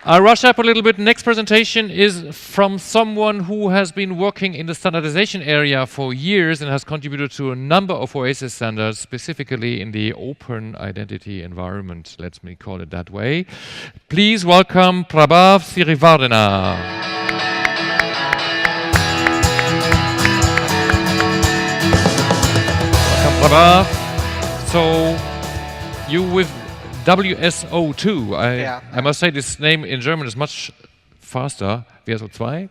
I'll rush up a little bit. Next presentation is from someone who has been working in the standardization area for years and has contributed to a number of OASIS standards, specifically in the open identity environment. Let me call it that way. Please welcome Prabath Siriwardena. Welcome, Prabath. So, you with WSO2. I must say this name in German is much faster, WSO2.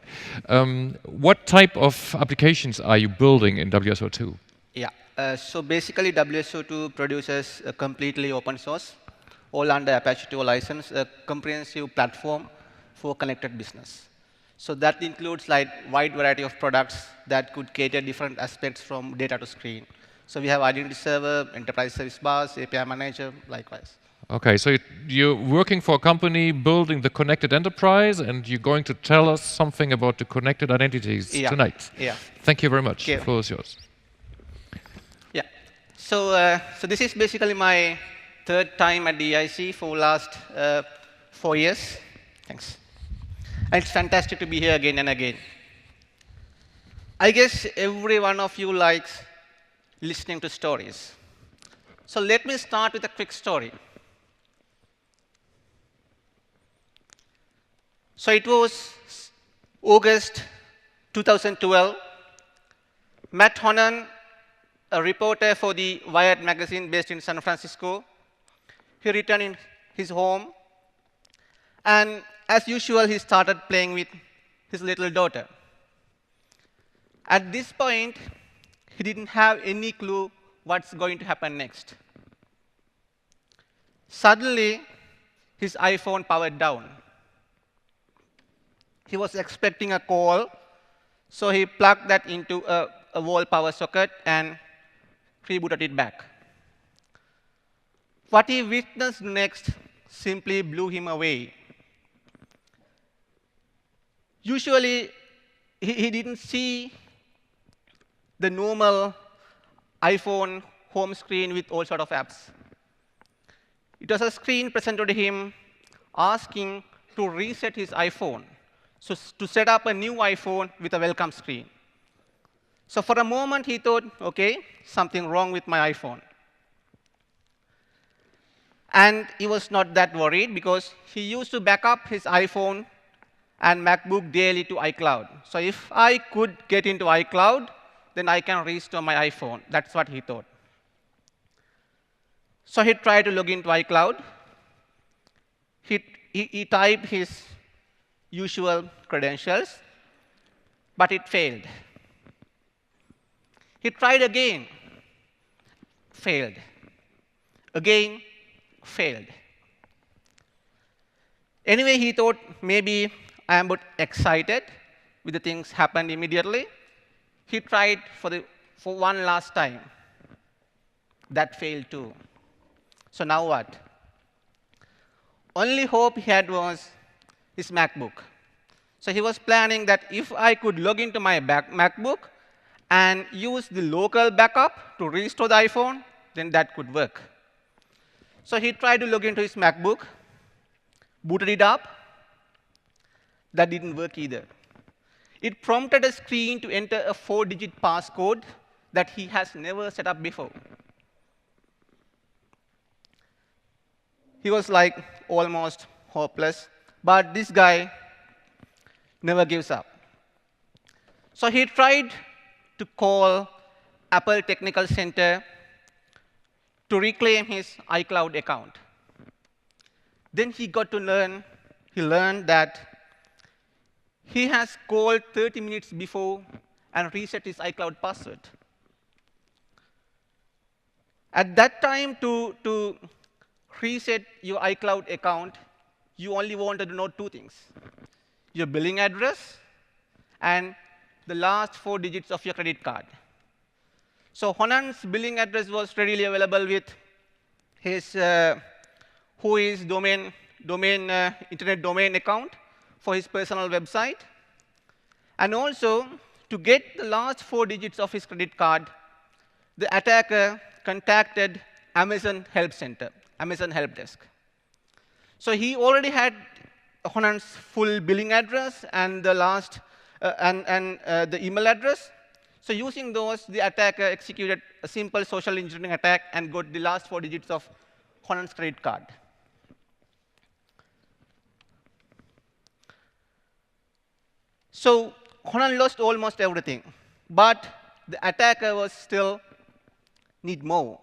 What type of applications are you building in WSO2? Yeah, so basically WSO2 produces a completely open source, all under Apache 2 license, a comprehensive platform for connected business. So that includes like wide variety of products that could cater different aspects from data to screen. So we have identity server, enterprise service bus, API manager, likewise. Okay, so you're working for a company building the connected enterprise, and you're going to tell us something about the connected identities tonight. Yeah. Thank you very much. The floor is yours. Yeah. So this is basically my third time at the EIC for last 4 years. Thanks. And it's fantastic to be here again and again. I guess every one of you likes listening to stories. So let me start with a quick story. So it was August 2012. Matt Honan, a reporter for the Wired magazine based in San Francisco, he returned in his home. And as usual, he started playing with his little daughter. At this point, he didn't have any clue what's going to happen next. Suddenly, his iPhone powered down. He was expecting a call, so he plugged that into a wall power socket and rebooted it back. What he witnessed next simply blew him away. Usually, he didn't see the normal iPhone home screen with all sorts of apps. It was a screen presented to him asking to reset his iPhone. So to set up a new iPhone with a welcome screen. So for a moment, he thought, OK, something wrong with my iPhone. And he was not that worried, because he used to back up his iPhone and MacBook daily to iCloud. So if I could get into iCloud, then I can restore my iPhone. That's what he thought. So he tried to log into iCloud. He typed his usual credentials, but it failed. He tried again, failed. Again, failed. Anyway, he thought maybe I am a bit excited with the things happened immediately. He tried for one last time. That failed too. So now what? Only hope he had was his MacBook. So he was planning that if I could log into my MacBook and use the local backup to restore the iPhone, then that could work. So he tried to log into his MacBook, booted it up. That didn't work either. It prompted a screen to enter a 4-digit passcode that he has never set up before. He was like almost hopeless. But this guy never gives up. So he tried to call Apple Technical Center to reclaim his iCloud account. Then he learned that he has called 30 minutes before and reset his iCloud password. At that time, to reset your iCloud account, you only wanted to know 2 things: your billing address and the last 4 digits of your credit card. So Honan's billing address was readily available with his WHOIS internet domain account for his personal website. And also, to get the last 4 digits of his credit card, the attacker contacted Amazon Help Center, Amazon Help Desk. So he already had Honan's full billing address and the last the email address. So using those, the attacker executed a simple social engineering attack and got the last 4 digits of Honan's credit card. So Honan lost almost everything, but the attacker was still need more.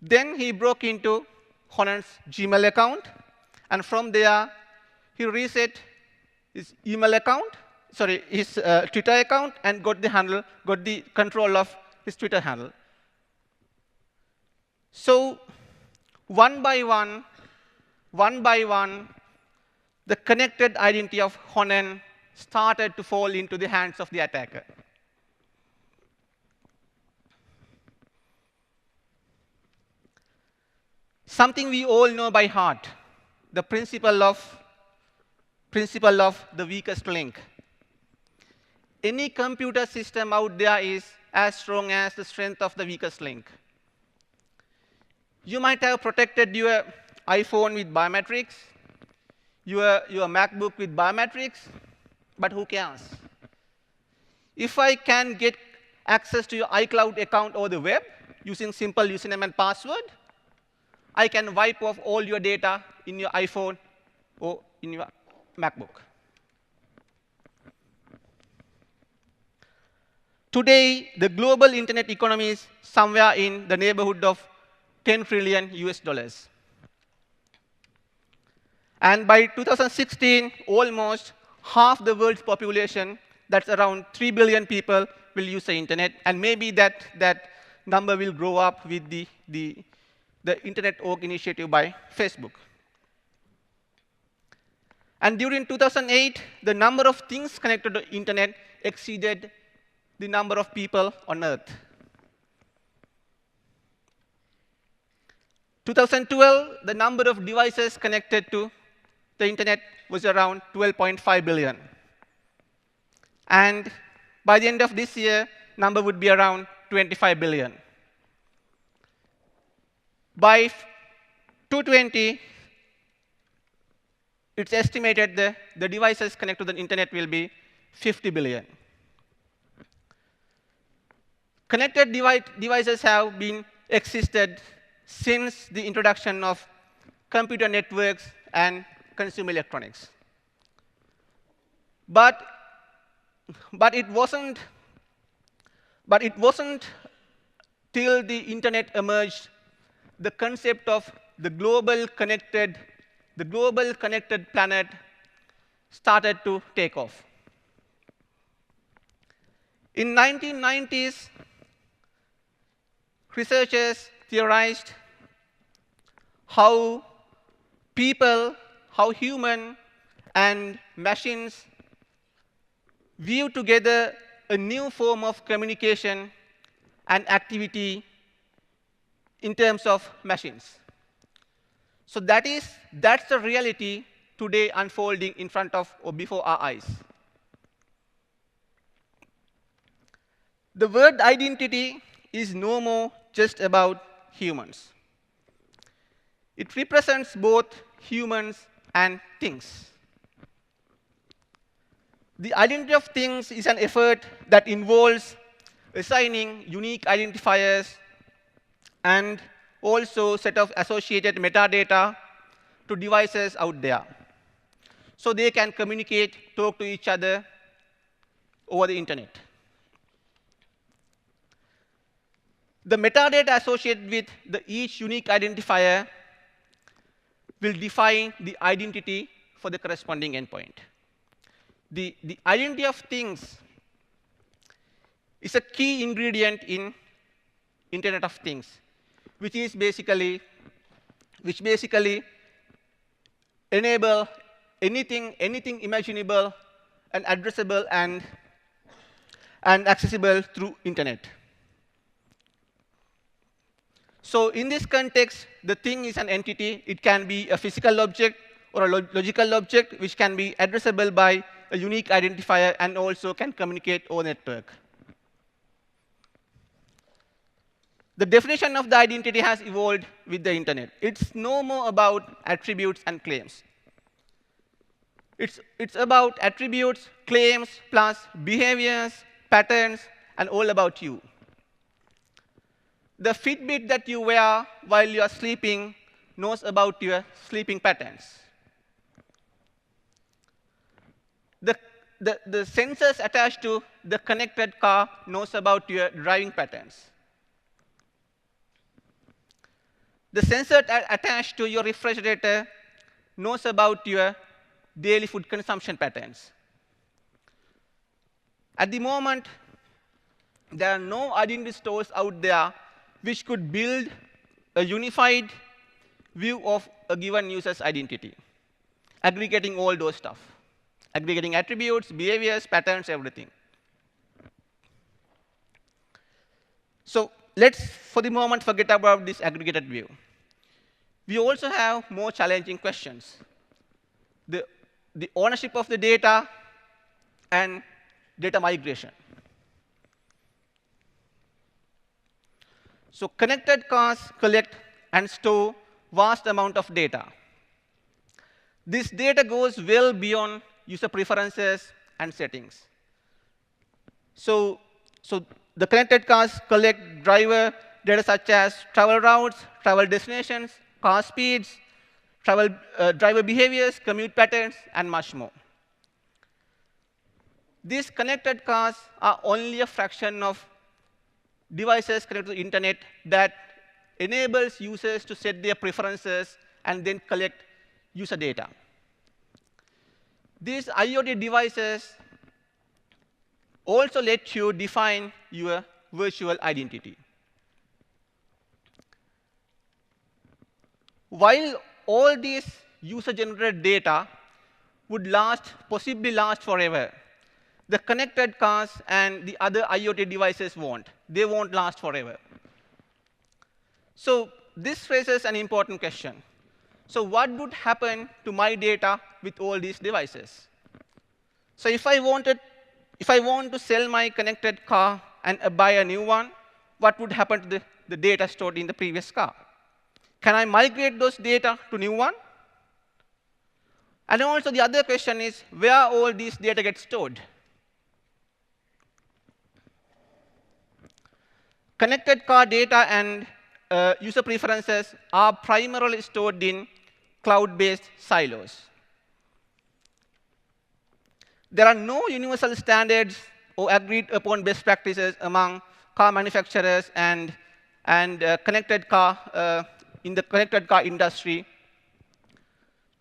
Then he broke into Honan's Gmail account, and from there he reset his email account, sorry, his Twitter account, and got the control of his Twitter handle. So one by one, the connected identity of Honan started to fall into the hands of the attacker. Something we all know by heart, the principle of the weakest link. Any computer system out there is as strong as the strength of the weakest link. You might have protected your iPhone with biometrics, your MacBook with biometrics, but who cares? If I can get access to your iCloud account over the web using simple username and password, I can wipe off all your data in your iPhone or in your MacBook. Today, the global internet economy is somewhere in the neighborhood of 10 trillion US dollars. And by 2016, almost half the world's population, that's around 3 billion people, will use the internet. And maybe that number will grow up with the Internet Org initiative by Facebook. And during 2008, the number of things connected to the internet exceeded the number of people on Earth. 2012, the number of devices connected to the internet was around 12.5 billion. And by the end of this year, number would be around 25 billion. By 2020, it's estimated the devices connected to the internet will be 50 billion. Connected devices have been existed since the introduction of computer networks and consumer electronics. But it wasn't till the internet emerged the concept of the global connected planet started to take off. In 1990s, researchers theorized how human and machines view together a new form of communication and activity in terms of machines. So that's the reality today unfolding in front of or before our eyes. The word identity is no more just about humans. It represents both humans and things. The identity of things is an effort that involves assigning unique identifiers and also set of associated metadata to devices out there, so they can communicate, talk to each other over the internet. The metadata associated with each unique identifier will define the identity for the corresponding endpoint. The identity of things is a key ingredient in Internet of Things, which basically enable anything imaginable and addressable and accessible through internet. So in this context, the thing is an entity. It can be a physical object or a logical object, which can be addressable by a unique identifier and also can communicate over network. The definition of the identity has evolved with the internet. It's no more about attributes and claims. It's about attributes, claims, plus behaviors, patterns, and all about you. The Fitbit that you wear while you are sleeping knows about your sleeping patterns. The sensors attached to the connected car knows about your driving patterns. The sensor attached to your refrigerator knows about your daily food consumption patterns. At the moment, there are no identity stores out there which could build a unified view of a given user's identity, aggregating all those stuff, aggregating attributes, behaviors, patterns, everything. So let's, for the moment, forget about this aggregated view. We also have more challenging questions. The ownership of the data and data migration. So connected cars collect and store vast amount of data. This data goes well beyond user preferences and settings. So the connected cars collect driver data such as travel routes, travel destinations, car speeds, driver behaviors, commute patterns, and much more. These connected cars are only a fraction of devices connected to the internet that enables users to set their preferences and then collect user data. These IoT devices also let you define your virtual identity. While all these user-generated data would possibly last forever, the connected cars and the other IoT devices won't. They won't last forever. So this raises an important question. So what would happen to my data with all these devices? So if I want to sell my connected car and buy a new one, what would happen to the data stored in the previous car? Can I migrate those data to new one? And also the other question is, where all these data get stored? Connected car data and user preferences are primarily stored in cloud-based silos. There are no universal standards or agreed upon best practices among car manufacturers and connected car in the connected car industry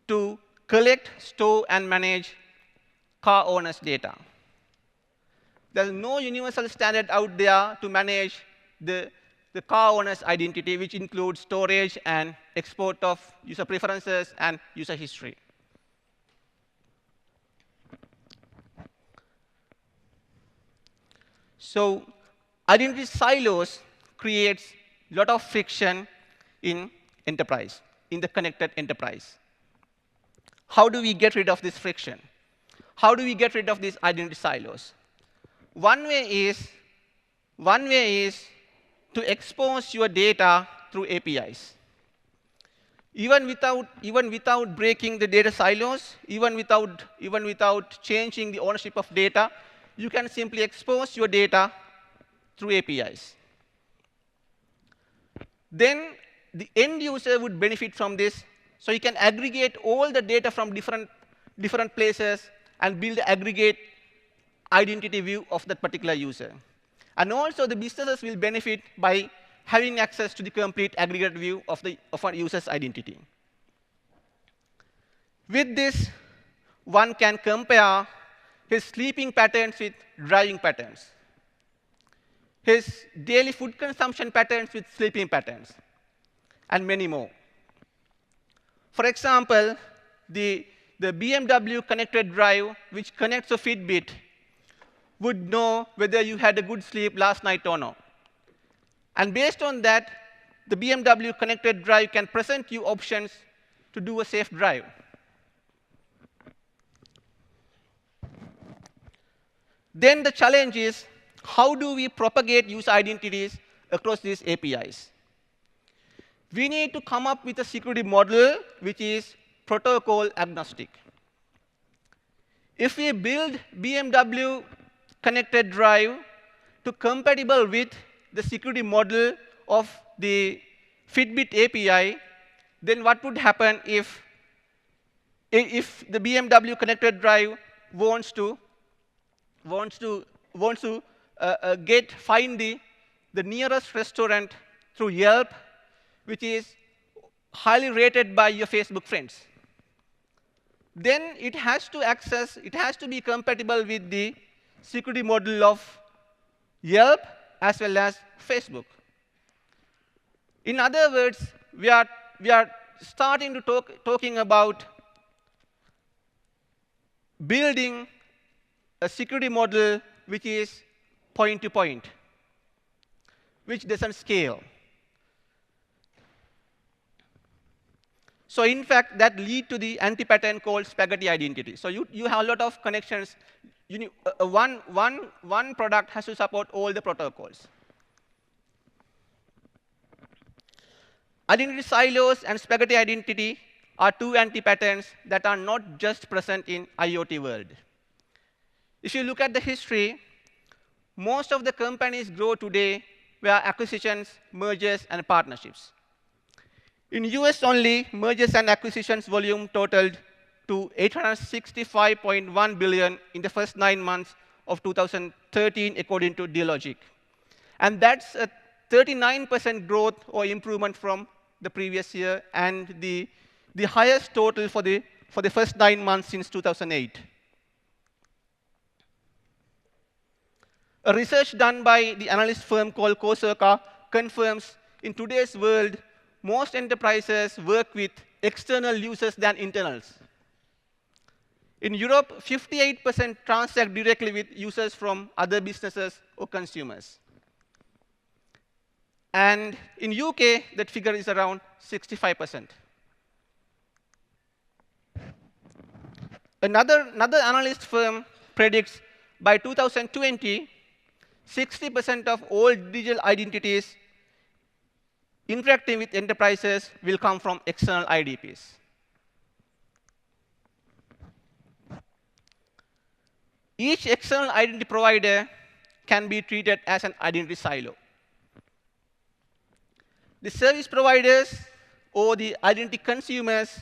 to collect, store, and manage car owners' data. There's no universal standard out there to manage the car owner's identity, which includes storage and export of user preferences and user history. So identity silos creates a lot of friction in enterprise, in the connected enterprise. How do we get rid of this friction? How do we get rid of these identity silos? One way is to expose your data through APIs. Even without breaking the data silos, even without changing the ownership of data, you can simply expose your data through APIs. Then the end user would benefit from this. So you can aggregate all the data from different places and build an aggregate identity view of that particular user. And also, the businesses will benefit by having access to the complete aggregated view of a user's identity. With this, one can compare his sleeping patterns with driving patterns, his daily food consumption patterns with sleeping patterns, and many more. For example, the BMW connected drive, which connects a Fitbit, would know whether you had a good sleep last night or not. And based on that, the BMW connected drive can present you options to do a safe drive. Then the challenge is, how do we propagate user identities across these APIs? We need to come up with a security model which is protocol agnostic. If we build BMW connected drive to compatible with the security model of the Fitbit API, then what would happen if the BMW connected drive wants to find the nearest restaurant through Yelp, which is highly rated by your Facebook friends? Then it has to be compatible with the security model of Yelp as well as Facebook. In other words, we are starting to talking about building a security model which is point-to-point, which doesn't scale. So in fact, that lead to the anti-pattern called spaghetti identity. So you have a lot of connections. You need, one product has to support all the protocols. Identity silos and spaghetti identity are two anti-patterns that are not just present in IoT world. If you look at the history, most of the companies grow today via acquisitions, mergers, and partnerships. In US only, mergers and acquisitions volume totaled to $865.1 billion in the first 9 months of 2013, according to Dealogic. And that's a 39% growth or improvement from the previous year, and the highest total for the first 9 months since 2008. A research done by the analyst firm called Corsica confirms in today's world, most enterprises work with external users than internals. In Europe, 58% transact directly with users from other businesses or consumers. And in UK, that figure is around 65%. Another analyst firm predicts by 2020, 60% of all digital identities interacting with enterprises will come from external IDPs. Each external identity provider can be treated as an identity silo. The service providers or the identity consumers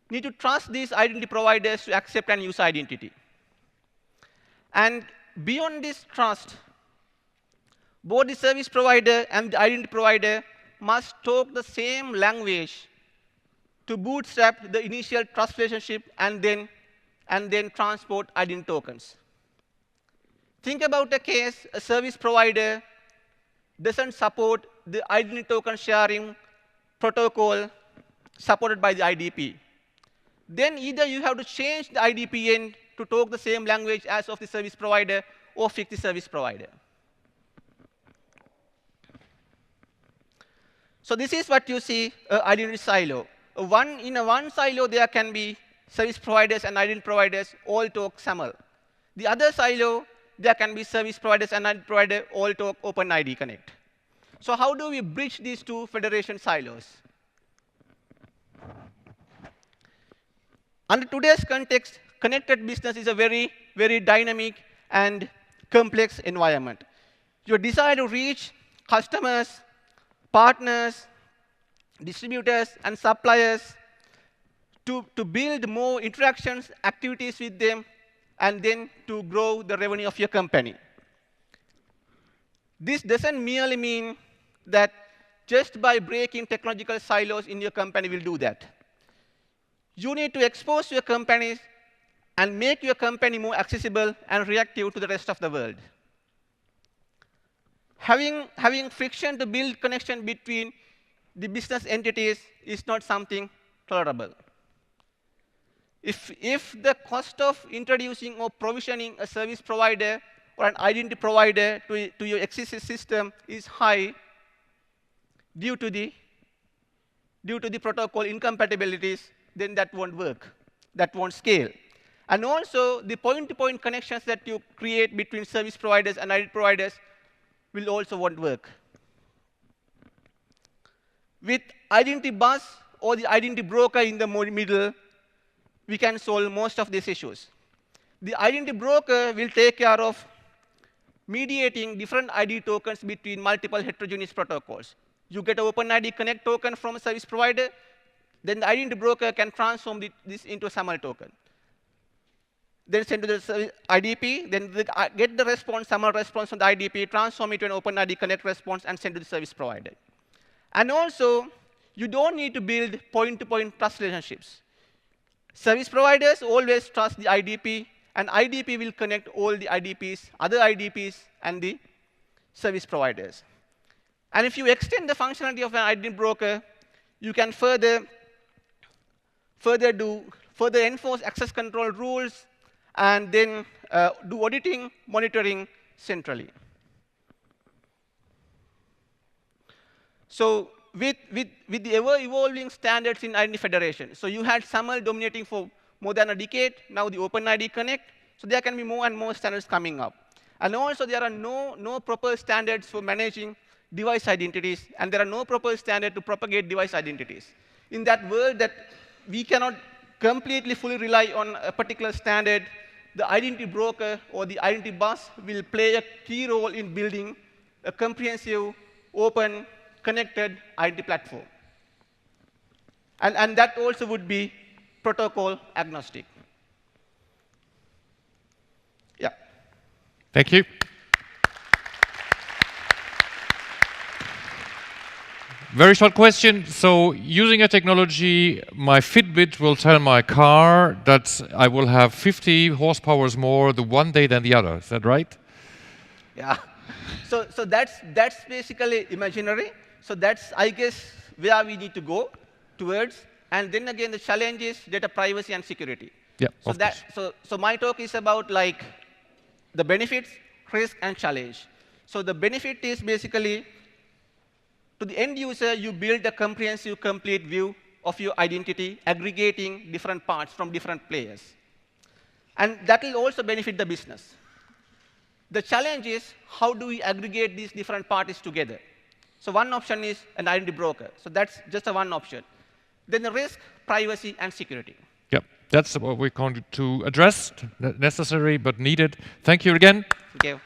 need to trust these identity providers to accept and use identity. And beyond this trust, both the service provider and the identity provider must talk the same language to bootstrap the initial trust relationship and then transport identity tokens. Think about a case a service provider doesn't support the identity token sharing protocol supported by the IDP. Then either you have to change the IDP end to talk the same language as of the service provider or fix the service provider. So this is what you see, identity silo. In one silo, there can be service providers and identity providers all talk SAML. The other silo, there can be service providers and identity providers all talk OpenID Connect. So how do we bridge these two federation silos? Under today's context, connected business is a very, very dynamic and complex environment. Your desire to reach customers, partners, distributors, and suppliers to build more interactions, activities with them, and then to grow the revenue of your company. This doesn't merely mean that just by breaking technological silos in your company will do that. You need to expose your companies and make your company more accessible and reactive to the rest of the world. Having friction to build connection between the business entities is not something tolerable. If the cost of introducing or provisioning a service provider or an identity provider to your existing system is high due to the protocol incompatibilities, then that won't work. That won't scale. And also, the point-to-point connections that you create between service providers and identity providers will also won't work. With identity bus or the identity broker in the middle, we can solve most of these issues. The identity broker will take care of mediating different ID tokens between multiple heterogeneous protocols. You get an OpenID Connect token from a service provider, then the identity broker can transform this into a SAML token. Then send to the IDP, then get the response, SAML response from the IDP, transform it to an OpenID Connect response, and send to the service provider. And also, you don't need to build point-to-point trust relationships. Service providers always trust the IDP, and IDP will connect all the IDPs, other IDPs, and the service providers. And if you extend the functionality of an identity broker, you can further enforce access control rules, and then do auditing, monitoring centrally. So with the ever-evolving standards in identity federation, so you had SAML dominating for more than a decade, now the OpenID Connect, so there can be more and more standards coming up. And also there are no proper standards for managing device identities, and there are no proper standards to propagate device identities. In that world that we cannot completely fully rely on a particular standard, the identity broker or the identity bus will play a key role in building a comprehensive, open, connected identity platform. And that also would be protocol agnostic. Yeah. Thank you. Very short question. So using a technology, my Fitbit will tell my car that I will have 50 horsepower more the one day than the other. Is that right? Yeah. So that's basically imaginary. So that's, I guess, where we need to go towards. And then again, the challenge is data privacy and security. Yeah. So my talk is about like the benefits, risk, and challenge. So the benefit is basically, to the end user, you build a comprehensive, complete view of your identity, aggregating different parts from different players. And that will also benefit the business. The challenge is, how do we aggregate these different parties together? So one option is an identity broker. So that's just a one option. Then the risk, privacy, and security. Yep, that's what we're going to address. Necessary but needed. Thank you again. Thank you.